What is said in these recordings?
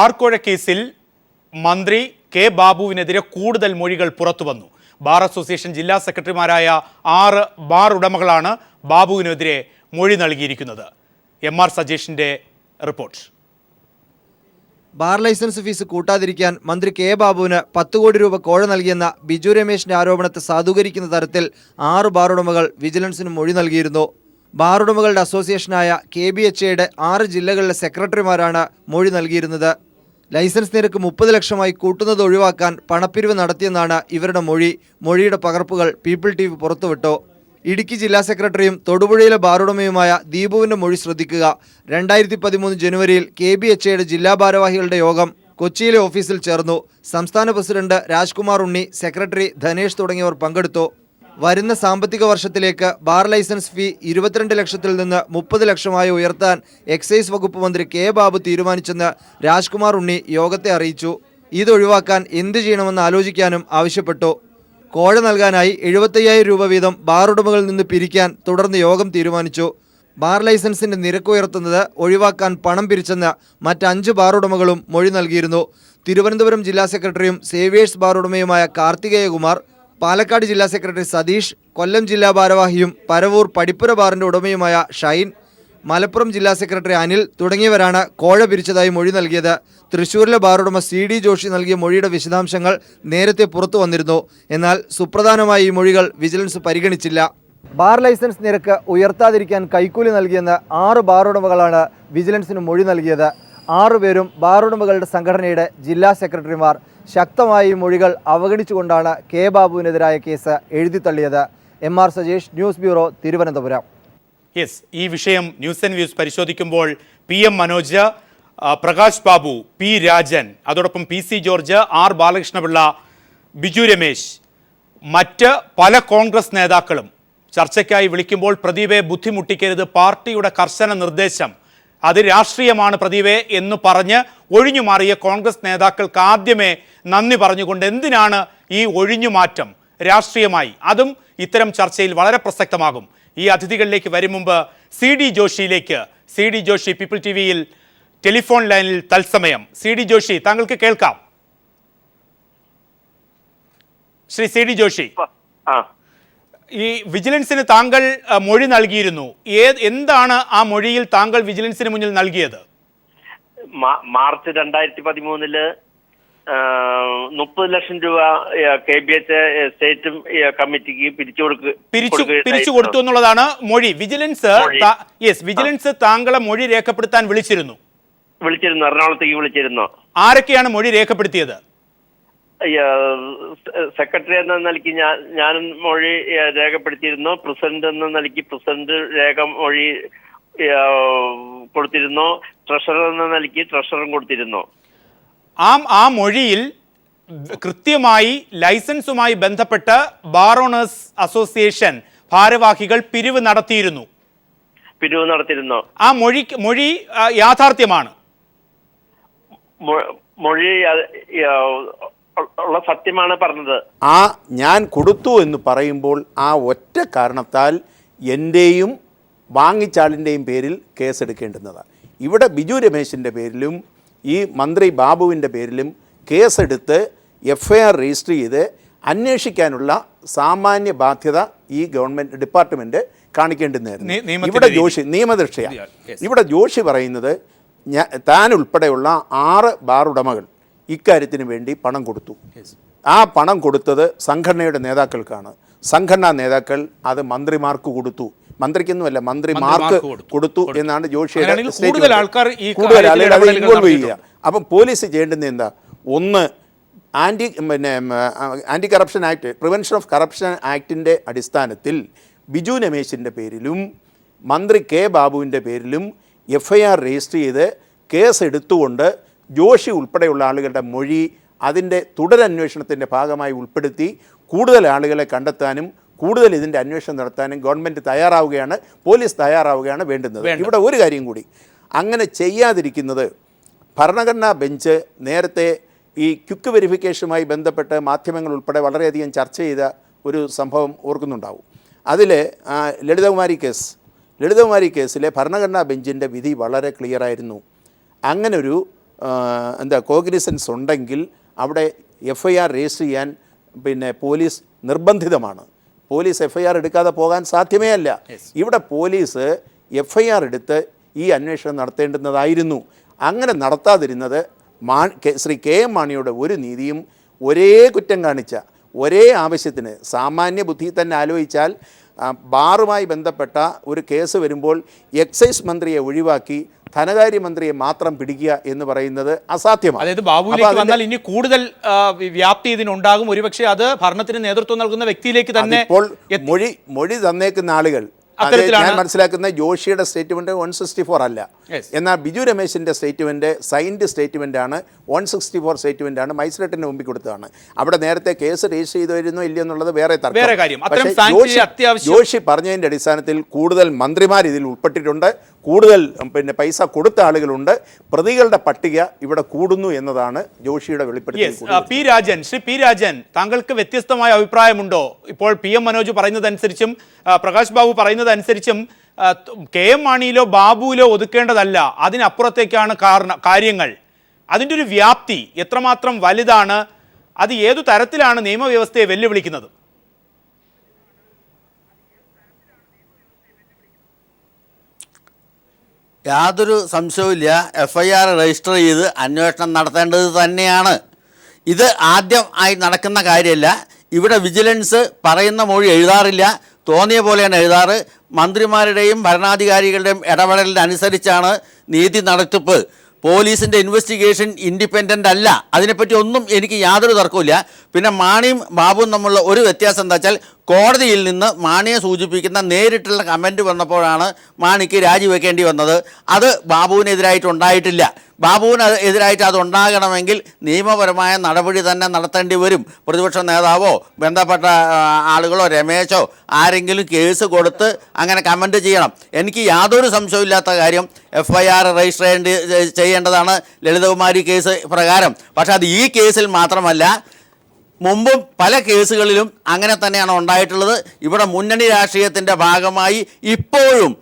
ബാർക്കോഴ കേസിൽ മന്ത്രി കെ ബാബുവിനെതിരെ കൂടുതൽ മൊഴികൾ പുറത്തുവന്നു. ബാർ അസോസിയേഷൻ ജില്ലാ സെക്രട്ടറിമാരായ 6 ബാർ ഉടമകളാണ് ബാബുവിനെതിരെ മൊഴി നൽകിയിരിക്കുന്നത്. MR സജീഷിന്റെ റിപ്പോർട്ട്. ബാർ ലൈസൻസ് ഫീസ് കൂട്ടാതിരിക്കാൻ മന്ത്രി കെ ബാബുവിന് 10 കോടി രൂപ കോഴ നൽകിയെന്ന ബിജു രമേശിന്റെ ആരോപണത്തെ സാധൂകരിക്കുന്ന തരത്തിൽ 6 ബാർ ഉടമകൾ വിജിലൻസിന് മൊഴി നൽകിയിരുന്നു. ബാർ ഉടമകളുടെ അസോസിയേഷനായ KBHAയുടെ 6 ജില്ലകളിലെ സെക്രട്ടറിമാരാണ് മൊഴി നൽകിയിരുന്നത്. ലൈസൻസ് നിരക്ക് 30 ലക്ഷമായി കൂട്ടുന്നത് ഒഴിവാക്കാൻ പണപ്പിരിവ് നടത്തിയെന്നാണ് ഇവരുടെ മൊഴി. മൊഴിയുടെ പകർപ്പുകൾ പീപ്പിൾ TV പുറത്തുവിട്ടു. ഇടുക്കി ജില്ലാ സെക്രട്ടറിയും തൊടുപുഴയിലെ ബാറുടമയുമായ ദീപുവിന്റെ മൊഴി ശ്രദ്ധിക്കുക. 2013 ജനുവരിയിൽ KBHAയുടെ ജില്ലാ ഭാരവാഹികളുടെ യോഗം കൊച്ചിയിലെ ഓഫീസിൽ ചേർന്നു. സംസ്ഥാന പ്രസിഡന്റ് രാജ്കുമാർ ഉണ്ണി, സെക്രട്ടറി ധനേഷ് തുടങ്ങിയവർ പങ്കെടുത്തു. വരുന്ന സാമ്പത്തിക വർഷത്തിലേക്ക് ബാർ ലൈസൻസ് ഫീ 22 ലക്ഷത്തിൽ നിന്ന് 30 ലക്ഷമായി ഉയർത്താൻ എക്സൈസ് വകുപ്പ് മന്ത്രി കെ ബാബു തീരുമാനിച്ചെന്ന് രാജ്കുമാർ ഉണ്ണി യോഗത്തെ അറിയിച്ചു. ഇതൊഴിവാക്കാൻ എന്ത് ചെയ്യണമെന്ന് ആലോചിക്കാനും ആവശ്യപ്പെട്ടു. കോഴ നൽകാനായി 75,000 രൂപ വീതം ബാർ ഉടമകളിൽ നിന്ന് പിരിക്കാൻ തുടർന്ന് യോഗം തീരുമാനിച്ചു. ബാർ ലൈസൻസിന്റെ നിരക്ക് ഉയർത്തുന്നത് ഒഴിവാക്കാൻ പണം പിരിച്ചെന്ന് മറ്റ് 5 ബാർ ഉടമകളും മൊഴി നൽകിയിരുന്നു. തിരുവനന്തപുരം ജില്ലാ സെക്രട്ടറിയും സേവിയേഴ്സ് ബാർ ഉടമയുമായ കാർത്തികേയകുമാർ, പാലക്കാട് ജില്ലാ സെക്രട്ടറി സതീഷ്, കൊല്ലം ജില്ലാ ഭാരവാഹിയും പരവൂർ പടിപ്പുര ബാറിന്റെ ഉടമയുമായ ഷൈൻ, മലപ്പുറം ജില്ലാ സെക്രട്ടറി അനിൽ തുടങ്ങിയവരാണ് കോഴ പിരിച്ചതായി മൊഴി നൽകിയത്. തൃശൂരിലെ ബാറുടമ CD ജോഷി നൽകിയ മൊഴിയുടെ വിശദാംശങ്ങൾ നേരത്തെ പുറത്തു വന്നിരുന്നു. എന്നാൽ സുപ്രധാനമായ ഈ മൊഴികൾ വിജിലൻസ് പരിഗണിച്ചില്ല. ബാർ ലൈസൻസ് നിരക്ക് ഉയർത്താതിരിക്കാൻ കൈക്കൂലി നൽകിയെന്ന് 6 ബാറുടമകളാണ് വിജിലൻസിന് മൊഴി നൽകിയത്. 6 പേരും ബാറുടമകളുടെ സംഘടനയുടെ ജില്ലാ സെക്രട്ടറിമാർ. ശക്തമായ ഈ മൊഴികൾ അവഗണിച്ചുകൊണ്ടാണ് കെ ബാബുവിനെതിരായ കേസ് എഴുതിത്തള്ളിയത്. MR Sajeesh, news bureau, Thiruvananthapuram. ഈ വിഷയം ന്യൂസ് ആൻഡ് വ്യൂസ് പരിശോധിക്കുമ്പോൾ PM മനോജ്, പ്രകാശ് ബാബു, P രാജൻ, അതോടൊപ്പം PC George, R Balakrishnapillai, Biju Ramesh, മറ്റ് പല കോൺഗ്രസ് നേതാക്കളും ചർച്ചയ്ക്കായി വിളിക്കുമ്പോൾ പ്രദീപെ ബുദ്ധിമുട്ടിക്കരുത്, പാർട്ടിയുടെ കർശന നിർദ്ദേശം, അത് രാഷ്ട്രീയമാണ് പ്രദീപെ എന്ന് പറഞ്ഞ് ഒഴിഞ്ഞു മാറിയ കോൺഗ്രസ് നേതാക്കൾക്ക് ആദ്യമേ നന്ദി പറഞ്ഞുകൊണ്ട് എന്തിനാണ് ഈ ഒഴിഞ്ഞുമാറ്റം രാഷ്ട്രീയമായി, അതും ഇത്തരം ചർച്ചയിൽ വളരെ പ്രസക്തമാകും. ഈ അതിഥികളിലേക്ക് വരും മുമ്പ് CD ജോഷി പീപ്പിൾ TVയിൽ ടെലിഫോൺ ലൈനിൽ തത്സമയം. CD ജോഷി, താങ്കൾക്ക് കേൾക്കാം. ശ്രീ CD ജോഷി, ഈ വിജിലൻസിന് താങ്കൾ മൊഴി നൽകിയിരുന്നു. എന്താണ് ആ മൊഴിയിൽ താങ്കൾ വിജിലൻസിന് മുന്നിൽ നൽകിയത്? മാർച്ച് 2013 30 ലക്ഷം രൂപ KBHA സ്റ്റേറ്റും കമ്മിറ്റിക്ക് പിരിച്ചു കൊടുത്തു എന്നുള്ളതാണ് മൊഴി. വിജിലൻസ് താങ്കളെ മൊഴി രേഖപ്പെടുത്താൻ വിളിച്ചിരുന്നു. എറണാകുളത്തേക്ക് വിളിച്ചിരുന്നു. ആരൊക്കെയാണ് മൊഴി രേഖപ്പെടുത്തിയത്? സെക്രട്ടറി എന്ന നിലയ്ക്ക് ഞാനും മൊഴി രേഖപ്പെടുത്തിയിരുന്നു. പ്രസിഡന്റ് എന്ന നിലയ്ക്ക് പ്രസിഡന്റ് മൊഴി കൊടുത്തിരുന്നു. ട്രഷറർ എന്ന നിലയ്ക്ക് ട്രഷറും കൊടുത്തിരുന്നു. ആ മൊഴിയിൽ കൃത്യമായി ലൈസൻസുമായി ബന്ധപ്പെട്ട് ബാർ ഓണേഴ്സ് അസോസിയേഷൻ ഭാരവാഹികൾ പിരിവ് നടത്തിയിരുന്നു. ആ മൊഴി യാഥാർത്ഥ്യമാണ്. മൊഴി ഉള്ള സത്യമാണ് പറഞ്ഞത്. ഞാൻ കൊടുത്തു എന്ന് പറയുമ്പോൾ ആ ഒറ്റ കാരണത്താൽ എൻ്റെയും വാങ്ങിച്ചാളിൻ്റെയും പേരിൽ കേസെടുക്കേണ്ടുന്നതാണ്. ഇവിടെ ബിജു രമേശിൻ്റെ പേരിലും ഈ മന്ത്രി ബാബുവിൻ്റെ പേരിലും കേസെടുത്ത് FIR രജിസ്റ്റർ ചെയ്ത് അന്വേഷിക്കാനുള്ള സാമാന്യ ബാധ്യത ഈ ഗവൺമെൻറ് ഡിപ്പാർട്ട്മെൻറ്റ് കാണിക്കേണ്ടുന്നതായിരുന്നു. ഇവിടെ നിയമദൃഷ്ടിയാണ്. ഇവിടെ ജോഷി പറയുന്നത് താൻ ഉൾപ്പെടെയുള്ള 6 ബാർ ഉടമകൾ ഇക്കാര്യത്തിന് വേണ്ടി പണം കൊടുത്തു. ആ പണം കൊടുത്തത് സംഘടനയുടെ നേതാക്കൾക്കാണ്. സംഘടനാ നേതാക്കൾ അത് മന്ത്രിമാർക്ക് കൊടുത്തു. മന്ത്രിക്കൊന്നുമല്ല, മന്ത്രിമാർക്ക് കൊടുത്തു എന്നാണ് ജോഷിയുടെ കൂടുതൽ ആളുകൾ ഇൻവോൾവ് ചെയ്യുക. അപ്പം പോലീസ് ചെയ്യേണ്ടുന്നത് എന്താ? ഒന്ന്, anti corruption act, prevention of corruption ആക്ടിൻ്റെ അടിസ്ഥാനത്തിൽ ബിജു രമേശിൻ്റെ പേരിലും മന്ത്രി കെ ബാബുവിൻ്റെ പേരിലും FIR രജിസ്റ്റർ ചെയ്ത് കേസ് എടുത്തുകൊണ്ട് ജോഷി ഉൾപ്പെടെയുള്ള ആളുകളുടെ മൊഴി അതിൻ്റെ തുടരന്വേഷണത്തിൻ്റെ ഭാഗമായി ഉൾപ്പെടുത്തി കൂടുതൽ ആളുകളെ കണ്ടെത്താനും കൂടുതൽ ഇതിൻ്റെ അന്വേഷണം നടത്താനും ഗവൺമെൻറ് തയ്യാറാവുകയാണ്, പോലീസ് തയ്യാറാവുകയാണ് വേണ്ടുന്നത്. ഇവിടെ ഒരു കാര്യം കൂടി, അങ്ങനെ ചെയ്യാതിരിക്കുന്നത് ഭരണഘടനാ ബെഞ്ച് നേരത്തെ ഈ ക്വിക്ക് വെരിഫിക്കേഷനുമായി ബന്ധപ്പെട്ട് മാധ്യമങ്ങൾ ഉൾപ്പെടെ വളരെയധികം ചർച്ച ചെയ്ത ഒരു സംഭവം ഓർക്കുന്നുണ്ടാവും. അതിൽ ലളിതകുമാരി കേസിലെ ഭരണഘടനാ ബെഞ്ചിൻ്റെ വിധി വളരെ ക്ലിയറായിരുന്നു. അങ്ങനൊരു എന്താ കോഗ്നിസൻസ് ഉണ്ടെങ്കിൽ അവിടെ FIR രജിസ്റ്റർ ചെയ്യാൻ പിന്നെ പോലീസ് നിർബന്ധിതമാണ്. പോലീസ് FIR എടുക്കാതെ പോകാൻ സാധ്യമേ അല്ല. ഇവിടെ പോലീസ് FIR എടുത്ത് ഈ അന്വേഷണം നടത്തേണ്ടുന്നതായിരുന്നു. അങ്ങനെ നടത്താതിരുന്നത് ശ്രീ KM മാണിയുടെ ഒരു നീതിയും ഒരേ കുറ്റം കാണിച്ച ഒരേ ആവശ്യത്തിന് സാമാന്യ ബുദ്ധി തന്നെ ആലോചിച്ചാൽ ബാറുമായി ബന്ധപ്പെട്ട ഒരു കേസ് വരുമ്പോൾ എക്സൈസ് മന്ത്രിയെ ഒഴിവാക്കി ധനകാര്യമന്ത്രിയെ മാത്രം പിടിക്കുക എന്ന് പറയുന്നത് അസാധ്യമാണ്. അതായത് ബാബുവിലേക്ക് വന്നാൽ ഇനി കൂടുതൽ വ്യാപ്തി ഇതിനുണ്ടാകും. ഒരുപക്ഷെ അത് ഭരണത്തിന് നേതൃത്വം നൽകുന്ന വ്യക്തിയിലേക്ക് തന്നെ ഇപ്പോൾ മൊഴി തന്നേക്കുന്ന ആളുകൾ ഞാൻ മനസ്സിലാക്കുന്ന ജോഷിയുടെ സ്റ്റേറ്റ്മെന്റ് 164 അല്ല. എന്നാൽ ബിജു രമേശിന്റെ സ്റ്റേറ്റ്മെന്റ് സൈൻഡ് സ്റ്റേറ്റ്മെന്റ് ആണ്. 164 സ്റ്റേറ്റ്മെന്റ് ആണ്. മജിസ്ട്രേറ്റിന് മുമ്പിൽ കൊടുത്തതാണ്. അവിടെ നേരത്തെ കേസ് രജിസ്റ്റർ ചെയ്തിരുന്നോ ഇല്ലയോ എന്നുള്ളത് വേറെ തർക്കം. ജോഷി പറഞ്ഞതിന്റെ അടിസ്ഥാനത്തിൽ കൂടുതൽ മന്ത്രിമാർ ഇതിൽ ഉൾപ്പെട്ടിട്ടുണ്ട്. കൂടുതൽ പിന്നെ പൈസ കൊടുത്ത ആളുകളുണ്ട്. പ്രതികളുടെ പട്ടിക ഇവിടെ കൂടുന്നു എന്നതാണ് ജോഷിയുടെ വെളിപ്പെടുത്തൽ. ശ്രീ പി രാജൻ, താങ്കൾക്ക് വ്യത്യസ്തമായ അഭിപ്രായമുണ്ടോ? ഇപ്പോൾ PM മനോജ് പറയുന്നതനുസരിച്ചും പ്രകാശ് ബാബു പറയുന്നതനുസരിച്ചും KM മാണിയിലോ ബാബുവിലോ ഒതുക്കേണ്ടതല്ല, അതിനപ്പുറത്തേക്കാണ് കാര്യങ്ങൾ. അതിൻ്റെ ഒരു വ്യാപ്തി എത്രമാത്രം വലുതാണ്? അത് ഏതു തരത്തിലാണ് നിയമവ്യവസ്ഥയെ വെല്ലുവിളിക്കുന്നത്? യാതൊരു സംശയവുമില്ല, FIR രജിസ്റ്റർ ചെയ്ത് അന്വേഷണം നടത്തേണ്ടത് തന്നെയാണ്. ഇത് ആദ്യമായി നടക്കുന്ന കാര്യമല്ല. ഇവിടെ വിജിലൻസ് പറയുന്ന മൊഴി എഴുതാറില്ല, തോന്നിയ പോലെയാണ് എഴുതാറ്. മന്ത്രിമാരുടെയും ഭരണാധികാരികളുടെയും ഇടപെടലിനനുസരിച്ചാണ് നീതി നടത്തിപ്പ്. പോലീസിൻ്റെ ഇൻവെസ്റ്റിഗേഷൻ ഇൻഡിപെൻഡൻ്റ് അല്ല. അതിനെപ്പറ്റി ഒന്നും എനിക്ക് യാതൊരു തർക്കമില്ല. പിന്നെ മാണിയും ബാബുവും തമ്മിലുള്ള ഒരു വ്യത്യാസം എന്താ വെച്ചാൽ, കോടതിയിൽ നിന്ന് മാണിയെ സൂചിപ്പിക്കുന്ന നേരിട്ടുള്ള കമൻറ്റ് വന്നപ്പോഴാണ് മാണിക്ക് രാജിവെക്കേണ്ടി വന്നത്. അത് ബാബുവിനെതിരായിട്ടുണ്ടായിട്ടില്ല. ബാബുവിന് എതിരായിട്ട് അതുണ്ടാകണമെങ്കിൽ നിയമപരമായ നടപടി തന്നെ നടത്തേണ്ടി വരും. പ്രതിപക്ഷ നേതാവോ ബന്ധപ്പെട്ട ആളുകളോ രമേശോ ആരെങ്കിലും കേസ് കൊടുത്ത് അങ്ങനെ കമൻറ്റ് ചെയ്യണം. എനിക്ക് യാതൊരു സംശയമില്ലാത്ത കാര്യം FIR രജിസ്റ്റർ ചെയ്യേണ്ടതാണ് ലളിതകുമാരി കേസ് പ്രകാരം. പക്ഷേ അത് ഈ കേസിൽ മാത്രമല്ല, മുമ്പും പല കേസുകളിലും അങ്ങനെ തന്നെയാണ് ഉണ്ടായിട്ടുള്ളത്. ഇവിടെ മുന്നണി രാഷ്ട്രീയത്തിൻ്റെ ഭാഗമായി ഇപ്പോഴും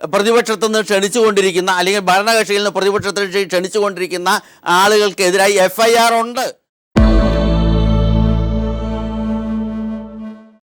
പ്രതിപക്ഷത്തു നിന്ന് ക്ഷണിച്ചുകൊണ്ടിരിക്കുന്ന അല്ലെങ്കിൽ ഭരണകക്ഷിയിൽ നിന്ന് പ്രതിപക്ഷത്തിൽ ക്ഷണിച്ചുകൊണ്ടിരിക്കുന്ന ആളുകൾക്കെതിരായി FIR ഉണ്ട്.